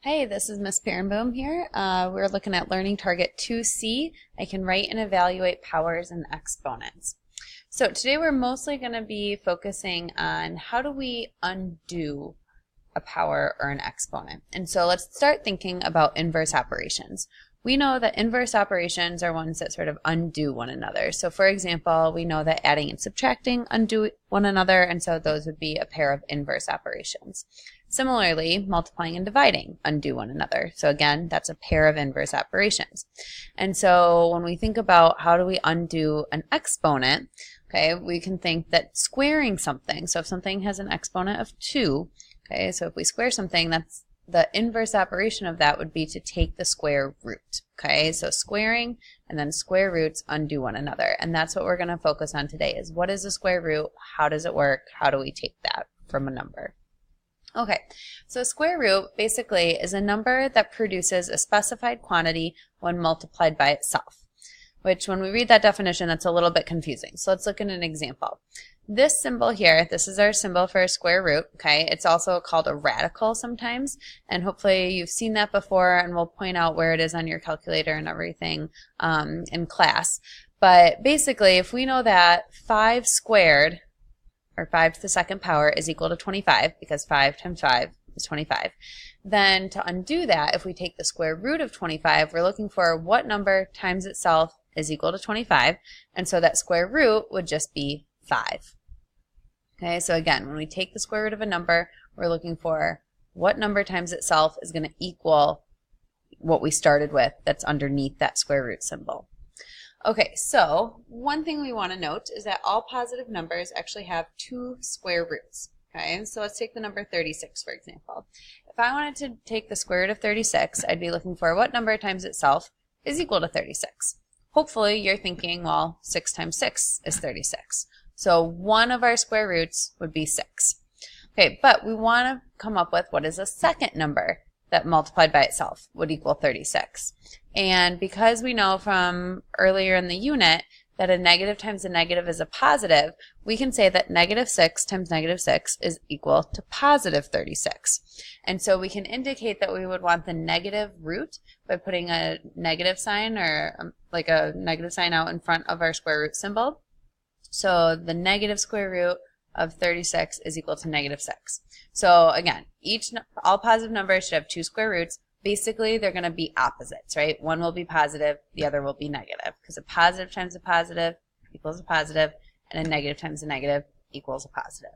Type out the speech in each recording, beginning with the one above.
Hey, this is Miss Perenboom here. We're looking at Learning Target 2C. I can write and evaluate powers and exponents. So today we're mostly going to be focusing on how do we undo a power or an exponent. And so let's start thinking about inverse operations. We know that inverse operations are ones that sort of undo one another. So for example, we know that adding and subtracting undo one another, and so those would be a pair of inverse operations. Similarly, multiplying and dividing undo one another. So again, that's a pair of inverse operations. And so when we think about how do we undo an exponent, okay, we can think that squaring something, so if something has an exponent of 2, okay, so if we square something, that's the inverse operation of that would be to take the square root. Okay, so squaring and then square roots undo one another. And that's what we're going to focus on today is what is the square root? How does it work? How do we take that from a number? Okay, so square root basically is a number that produces a specified quantity when multiplied by itself, which when we read that definition, that's a little bit confusing. So let's look at an example. This symbol here, this is our symbol for a square root, okay? It's also called a radical sometimes, and hopefully you've seen that before, and we'll point out where it is on your calculator and everything in class. But basically, if we know that 5 squared, or 5 to the second power, is equal to 25, because 5 times 5 is 25, then to undo that, if we take the square root of 25, we're looking for what number times itself is equal to 25, and so that square root would just be 5. Okay, so again, when we take the square root of a number, we're looking for what number times itself is going to equal what we started with that's underneath that square root symbol. Okay, so one thing we want to note is that all positive numbers actually have 2 square roots. Okay, so let's take the number 36, for example. If I wanted to take the square root of 36, I'd be looking for what number times itself is equal to 36. Hopefully you're thinking, well, 6 times 6 is 36. So one of our square roots would be 6. Okay, but we want to come up with what is a second number that multiplied by itself would equal 36. And because we know from earlier in the unit that a negative times a negative is a positive, we can say that negative 6 times negative 6 is equal to positive 36. And so we can indicate that we would want the negative root by putting a negative sign or like a negative sign out in front of our square root symbol. So the negative square root of 36 is equal to negative 6. So again, all positive numbers should have 2 square roots. Basically, they're going to be opposites, right? One will be positive, the other will be negative, because a positive times a positive equals a positive, and a negative times a negative equals a positive.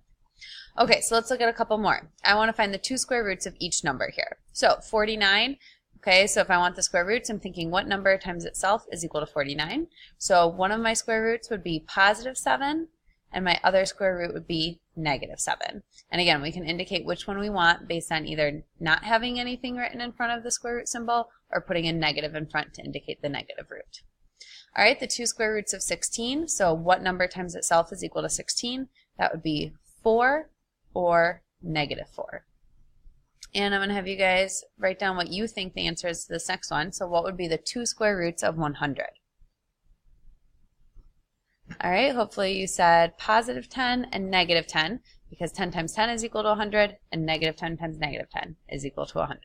Okay, so let's look at a couple more. I want to find the 2 square roots of each number here. So 49, okay, so if I want the square roots, I'm thinking what number times itself is equal to 49. So one of my square roots would be positive 7, and my other square root would be negative 7. And again, we can indicate which one we want based on either not having anything written in front of the square root symbol or putting a negative in front to indicate the negative root. All right, the 2 square roots of 16, so what number times itself is equal to 16? That would be 4 or negative 4. And I'm going to have you guys write down what you think the answer is to this next one. So what would be the 2 square roots of 100? All right, hopefully you said positive 10 and negative 10, because 10 times 10 is equal to 100, and negative 10 times negative 10 is equal to 100.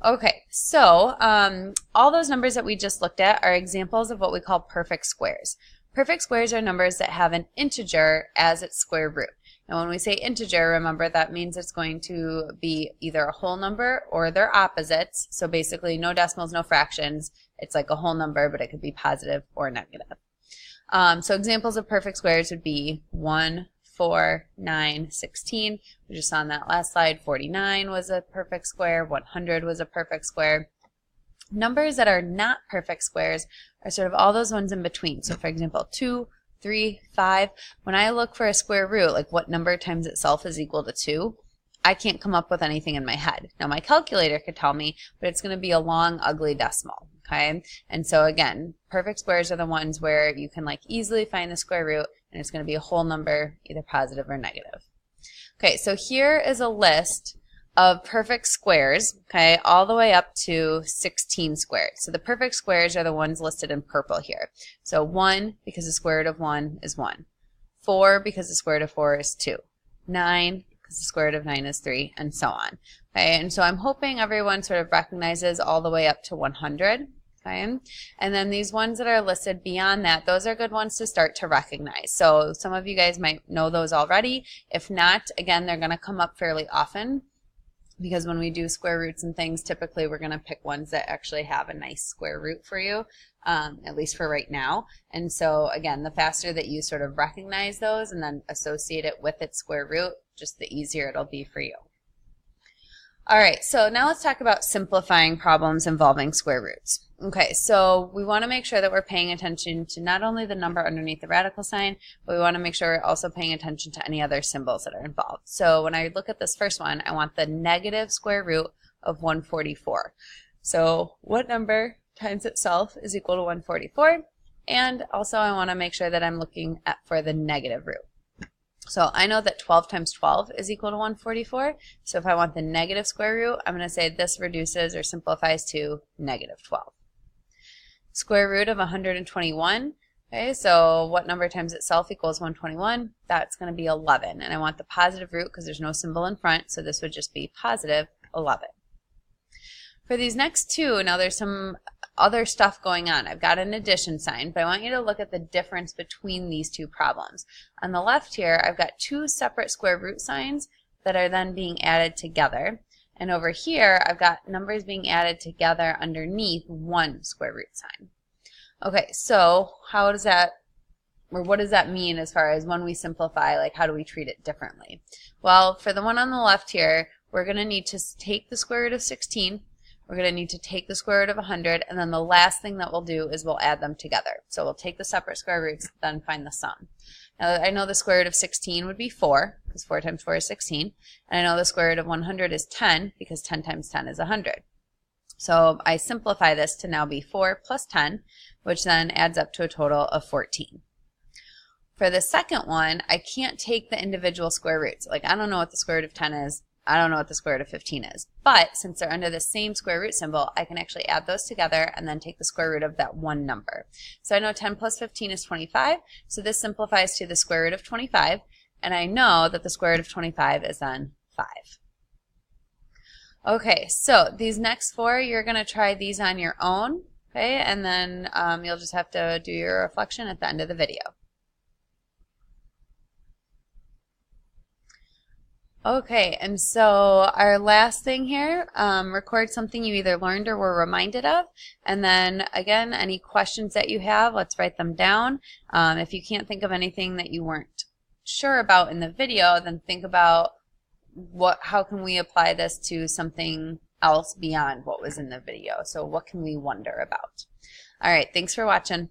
Okay, so all those numbers that we just looked at are examples of what we call perfect squares. Perfect squares are numbers that have an integer as its square root. And when we say integer, remember that means it's going to be either a whole number or their opposites. So basically no decimals, no fractions. It's like a whole number, but it could be positive or negative. So examples of perfect squares would be 1, 4, 9, 16. We just saw on that last slide, 49 was a perfect square, 100 was a perfect square. Numbers that are not perfect squares are sort of all those ones in between. So for example, 2, 3, 5. When I look for a square root, like what number times itself is equal to 2, I can't come up with anything in my head. Now my calculator could tell me, but it's going to be a long, ugly decimal. Okay, and so again, perfect squares are the ones where you can like easily find the square root, and it's going to be a whole number, either positive or negative. Okay, so here is a list of perfect squares, okay, all the way up to 16 squared. So the perfect squares are the ones listed in purple here. So 1, because the square root of 1 is 1. 4, because the square root of 4 is 2. 9, because because the square root of 9 is 3, and so on. Okay, and so I'm hoping everyone sort of recognizes all the way up to 100. Okay, and then these ones that are listed beyond that, those are good ones to start to recognize. So some of you guys might know those already. If not, again, they're going to come up fairly often, because when we do square roots and things, typically we're going to pick ones that actually have a nice square root for you, at least for right now. And so again, the faster that you sort of recognize those and then associate it with its square root, just the easier it'll be for you. All right, so now let's talk about simplifying problems involving square roots. Okay, so we want to make sure that we're paying attention to not only the number underneath the radical sign, but we want to make sure we're also paying attention to any other symbols that are involved. So when I look at this first one, I want the negative square root of 144. So what number times itself is equal to 144? And also I want to make sure that I'm looking for the negative root. So I know that 12 times 12 is equal to 144. So if I want the negative square root, I'm going to say this reduces or simplifies to negative 12. Square root of 121. Okay, so what number times itself equals 121? That's going to be 11. And I want the positive root because there's no symbol in front, so this would just be positive 11. For these next two, now there's some other stuff going on. I've got an addition sign, but I want you to look at the difference between these two problems. On the left here, I've got two separate square root signs that are then being added together. And over here, I've got numbers being added together underneath one square root sign. Okay, so how does that, or what does that mean as far as when we simplify, like how do we treat it differently? Well, for the one on the left here, we're going to need to take the square root of 16. We're going to need to take the square root of 100, and then the last thing that we'll do is we'll add them together. So we'll take the separate square roots, then find the sum. Now I know the square root of 16 would be 4, because 4 times 4 is 16. And I know the square root of 100 is 10, because 10 times 10 is 100. So I simplify this to now be 4 plus 10, which then adds up to a total of 14. For the second one, I can't take the individual square roots. Like, I don't know what the square root of 10 is. I don't know what the square root of 15 is. But since they're under the same square root symbol, I can actually add those together and then take the square root of that one number. So I know 10 plus 15 is 25. So this simplifies to the square root of 25. And I know that the square root of 25 is then 5. Okay, so these next four, you're going to try these on your own. Okay, and then you'll just have to do your reflection at the end of the video. Okay, and so our last thing here, record something you either learned or were reminded of. And then again, any questions that you have, let's write them down. If you can't think of anything that you weren't sure about in the video, then think about how can we apply this to something else beyond what was in the video. So what can we wonder about? All right, thanks for watching.